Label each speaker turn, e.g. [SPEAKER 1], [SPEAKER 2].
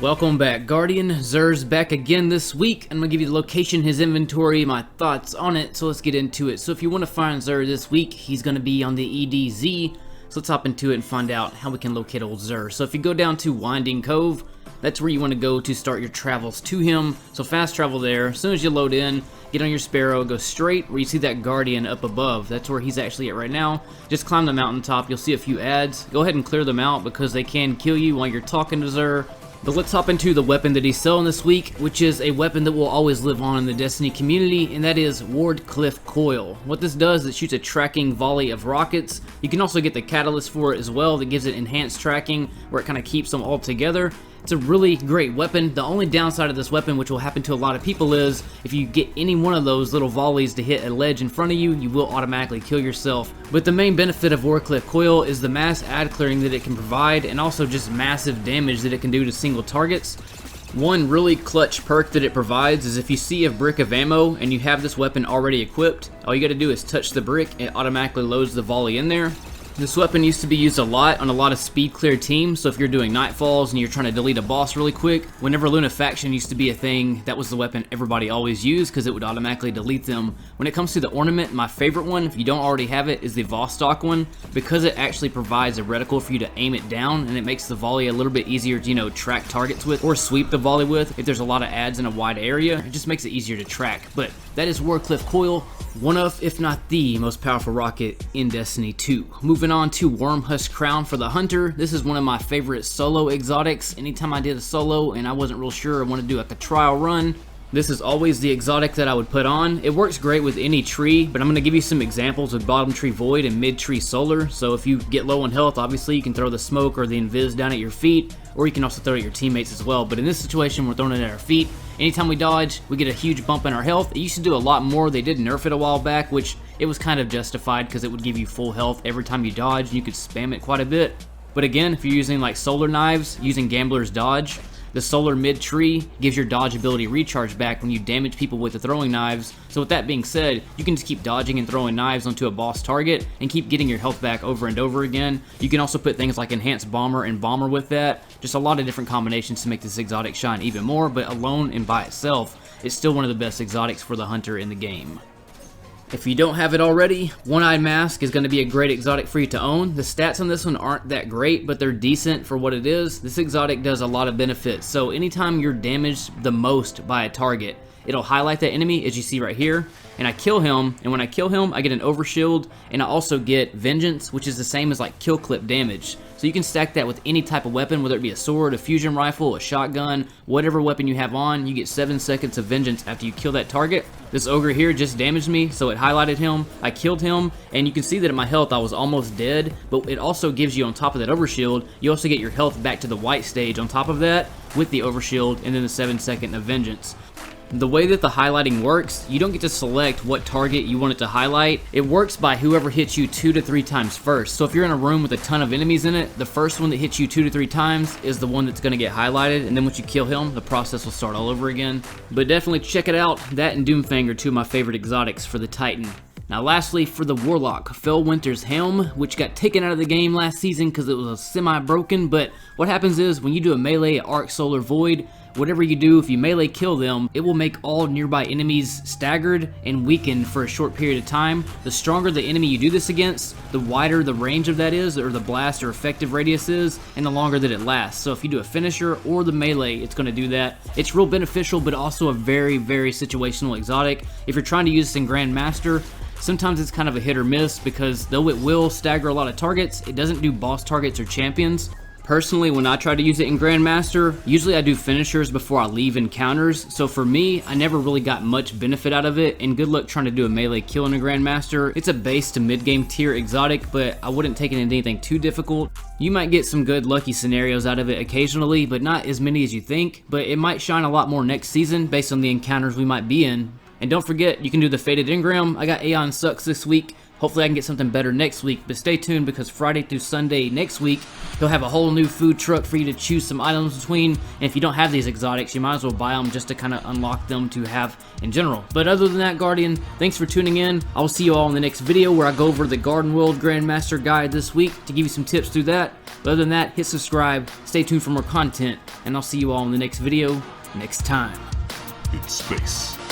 [SPEAKER 1] Welcome back, Guardian. Xur's back again this week. I'm going to give you the location, his inventory, my thoughts on it, so let's get into it. So if you want to find Xur this week, he's going to be on the EDZ. So let's hop into it and find out how we can locate old Xur. So if you go down to Winding Cove, that's where you want to go to start your travels to him. So fast travel there. As soon as you load in, get on your Sparrow, go straight where you see that Guardian up above. That's where he's actually at right now. Just climb the mountaintop. You'll see a few ads. Go ahead and clear them out because they can kill you while you're talking to Xur. But let's hop into the weapon that he's selling this week, which is a weapon that will always live on in the Destiny community, and that is Wardcliff Coil. What this does is it shoots a tracking volley of rockets. You can also get the catalyst for it as well that gives it enhanced tracking, where it kind of keeps them all together. It's a really great weapon. The only downside of this weapon, which will happen to a lot of people, is if you get any one of those little volleys to hit a ledge in front of you, you will automatically kill yourself. But the main benefit of Wardcliff Coil is the mass ad clearing that it can provide, and also just massive damage that it can do to single targets. One really clutch perk that it provides is if you see a brick of ammo and you have this weapon already equipped, all you gotta do is touch the brick, it automatically loads the volley in there. This weapon used to be used a lot on a lot of speed clear teams, so if you're doing Nightfalls and you're trying to delete a boss really quick, whenever Lunafaction used to be a thing, that was the weapon everybody always used because it would automatically delete them. When it comes to the ornament, my favorite one, if you don't already have it, is the Vostok one, because it actually provides a reticle for you to aim it down, and it makes the volley a little bit easier to, track targets with, or sweep the volley with. If there's a lot of ads in a wide area, it just makes it easier to track. But that is Wardcliff Coil, one of, if not the most powerful rocket in Destiny 2. Moving on to Wormhusk Crown for the Hunter. This is one of my favorite solo exotics. Anytime I did a solo and I wasn't real sure I wanted to do like a trial run, this is always the exotic that I would put on. It works great with any tree, but I'm going to give you some examples with Bottom Tree Void and Mid Tree Solar. So if you get low on health, obviously you can throw the smoke or the invis down at your feet, or you can also throw it at your teammates as well. But in this situation, we're throwing it at our feet. Anytime we dodge, we get a huge bump in our health. It used to do a lot more. They did nerf it a while back, which it was kind of justified because it would give you full health every time you dodge, and you could spam it quite a bit. But again, if you're using like solar knives, using Gambler's Dodge, the solar mid-tree gives your dodge ability recharge back when you damage people with the throwing knives. So with that being said, you can just keep dodging and throwing knives onto a boss target and keep getting your health back over and over again. You can also put things like Enhanced Bomber and Bomber with that. Just a lot of different combinations to make this exotic shine even more, but alone and by itself, it's still one of the best exotics for the Hunter in the game. If you don't have it already, One-Eyed Mask is going to be a great exotic for you to own. The stats on this one aren't that great, but they're decent for what it is. This exotic does a lot of benefits. So anytime you're damaged the most by a target, it'll highlight that enemy, as you see right here, and I kill him, and when I kill him, I get an overshield, and I also get Vengeance, which is the same as like kill clip damage. So you can stack that with any type of weapon, whether it be a sword, a fusion rifle, a shotgun, whatever weapon you have on, you get 7 seconds of Vengeance after you kill that target. This ogre here just damaged me, so it highlighted him, I killed him, and you can see that at my health I was almost dead, but it also gives you on top of that overshield, you also get your health back to the white stage on top of that with the overshield and then the 7-second of Vengeance. The way that the highlighting works, you don't get to select what target you want it to highlight. It works by whoever hits you 2 to 3 times first. So if you're in a room with a ton of enemies in it, the first one that hits you 2 to 3 times is the one that's going to get highlighted, and then once you kill him, the process will start all over again. But definitely check it out. That and Doomfang are two of my favorite exotics for the Titan. Now lastly, for the Warlock, Fellwinter's Helm, which got taken out of the game last season because it was semi-broken, but what happens is when you do a melee Arc Solar Void, whatever you do, if you melee kill them, it will make all nearby enemies staggered and weakened for a short period of time. The stronger the enemy you do this against, the wider the range of that is, or the blast or effective radius is, and the longer that it lasts. So if you do a finisher or the melee, it's going to do that. It's real beneficial, but also a very, very situational exotic. If you're trying to use this in Grandmaster, sometimes it's kind of a hit or miss because though it will stagger a lot of targets, it doesn't do boss targets or champions. Personally, when I try to use it in Grandmaster, usually I do finishers before I leave encounters, so for me, I never really got much benefit out of it, and good luck trying to do a melee kill in a Grandmaster. It's a base to mid-game tier exotic, but I wouldn't take it into anything too difficult. You might get some good lucky scenarios out of it occasionally, but not as many as you think, but it might shine a lot more next season based on the encounters we might be in. And don't forget, you can do the Faded Engram. I got Aeon Sucks this week. Hopefully I can get something better next week, but stay tuned because Friday through Sunday next week, he'll have a whole new food truck for you to choose some items between, and if you don't have these exotics, you might as well buy them just to kind of unlock them to have in general. But other than that, Guardian, thanks for tuning in. I will see you all in the next video where I go over the Garden World Grandmaster Guide this week to give you some tips through that. But other than that, hit subscribe, stay tuned for more content, and I'll see you all in the next video next time.
[SPEAKER 2] In space.